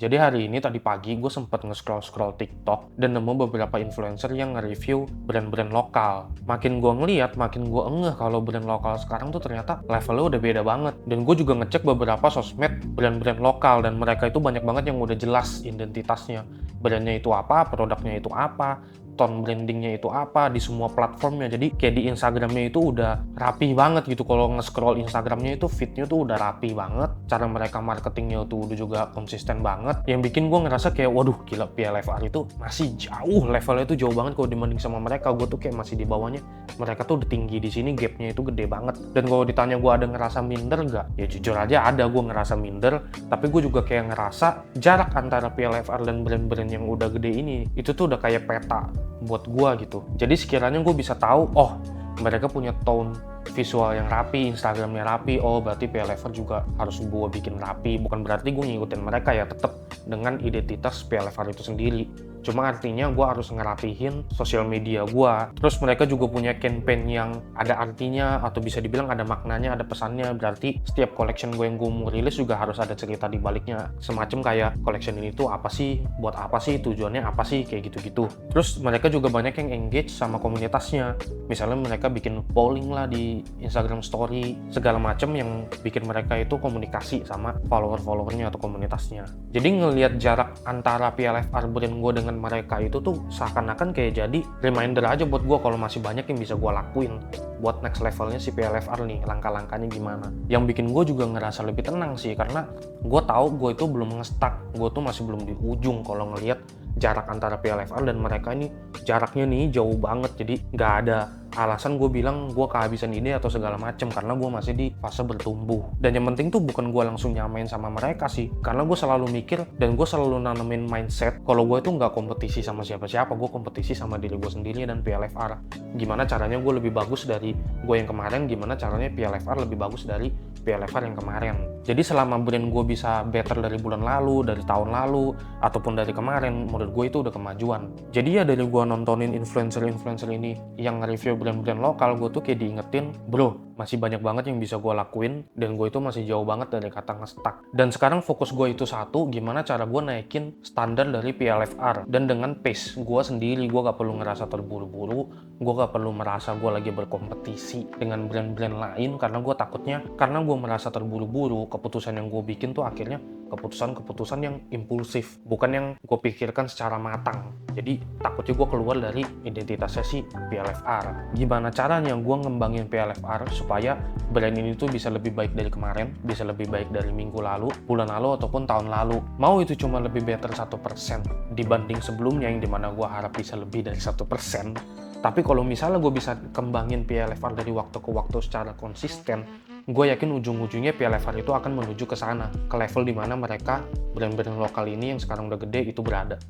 Jadi hari ini tadi pagi gue sempet nge-scroll TikTok dan nemu beberapa influencer yang nge-review brand-brand lokal. Makin gue ngeliat, makin gue ngeh kalau brand lokal sekarang tuh ternyata levelnya udah beda banget. Dan gue juga ngecek beberapa sosmed brand-brand lokal dan mereka itu banyak banget yang udah jelas identitasnya. Brandnya itu apa, produknya itu apa, tone brandingnya itu apa di semua platformnya. Jadi kayak di Instagramnya itu udah rapi banget gitu. Kalau nge-scroll Instagramnya itu feednya tuh udah rapi banget. Cara mereka marketingnya tuh udah juga konsisten banget. Yang bikin gue ngerasa kayak waduh gila, PLFR itu masih jauh, levelnya tuh jauh banget kalau dibanding sama mereka. Gue tuh kayak masih di bawahnya. Mereka tuh udah tinggi di sini, gapnya itu gede banget. Dan kalau ditanya gue ada ngerasa minder nggak? Ya jujur aja ada, gue ngerasa minder. Tapi gue juga kayak ngerasa jarak antara PLFR dan brand-brand yang udah gede ini itu tuh udah kayak peta buat gue gitu. Jadi sekiranya gue bisa tahu, oh mereka punya tone visual yang rapi, Instagramnya rapi, oh berarti PLFR juga harus gue bikin rapi. Bukan berarti gue ngikutin mereka ya, tetap dengan identitas PLFR itu sendiri. Cuma artinya gue harus ngerapihin sosial media gue. Terus mereka juga punya campaign yang ada artinya atau bisa dibilang ada maknanya, ada pesannya. Berarti setiap collection gue yang gue mau rilis juga harus ada cerita di baliknya. Semacam kayak collection ini tuh apa sih, buat apa sih, tujuannya apa sih, kayak gitu-gitu. Terus mereka juga banyak yang engage sama komunitasnya. Misalnya mereka bikin polling lah di Instagram story, segala macam yang bikin mereka itu komunikasi sama follower-followernya atau komunitasnya. Jadi ngelihat jarak antara PLFR brand gue dengan mereka itu tuh seakan-akan kayak jadi reminder aja buat gue kalau masih banyak yang bisa gue lakuin buat next levelnya si PLFR nih, langkah-langkahnya gimana. Yang bikin gue juga ngerasa lebih tenang sih, karena gue tahu gue itu belum nge-stuck, gue tuh masih belum di ujung kalau ngelihat jarak antara PLFR dan mereka ini jaraknya nih jauh banget. Jadi nggak ada alasan gue bilang gue kehabisan ide atau segala macem, karena gue masih di fase bertumbuh. Dan yang penting tuh bukan gue langsung nyamain sama mereka sih, karena gue selalu mikir dan gue selalu nanemin mindset kalau gue itu nggak kompetisi sama siapa-siapa, gue kompetisi sama diri gue sendiri dan PLFR. Gimana caranya gue lebih bagus dari gue yang kemarin, gimana caranya PLFR lebih bagus dari PLFR yang kemarin. Jadi selama brand gue bisa better dari bulan lalu, dari tahun lalu, ataupun dari kemarin, menurut gue itu udah kemajuan. Jadi ya dari gue nontonin influencer-influencer ini yang nge-review brand-brand lokal, gue tuh kayak diingetin, bro, masih banyak banget yang bisa gue lakuin, dan gue itu masih jauh banget dari kata nge-stuck. Dan sekarang fokus gue itu satu, gimana cara gue naikin standar dari PLFR, dan dengan pace gue sendiri. Gue gak perlu ngerasa terburu-buru, gue gak perlu merasa gue lagi berkompetisi dengan brand-brand lain, karena gue takutnya, karena gue merasa terburu-buru, keputusan yang gue bikin tuh akhirnya keputusan-keputusan yang impulsif, bukan yang gue pikirkan secara matang. Jadi takutnya gue keluar dari identitasnya si PLFR. Gimana caranya gue ngembangin PLFR supaya brand ini tuh bisa lebih baik dari kemarin, bisa lebih baik dari minggu lalu, bulan lalu, ataupun tahun lalu. Mau itu cuma lebih better 1% dibanding sebelumnya, yang dimana gue harap bisa lebih dari 1%. Tapi kalau misalnya gue bisa kembangin PLFR dari waktu ke waktu secara konsisten, gue yakin ujung-ujungnya PLFR itu akan menuju ke sana, ke level dimana mereka brand-brand lokal ini yang sekarang udah gede itu berada.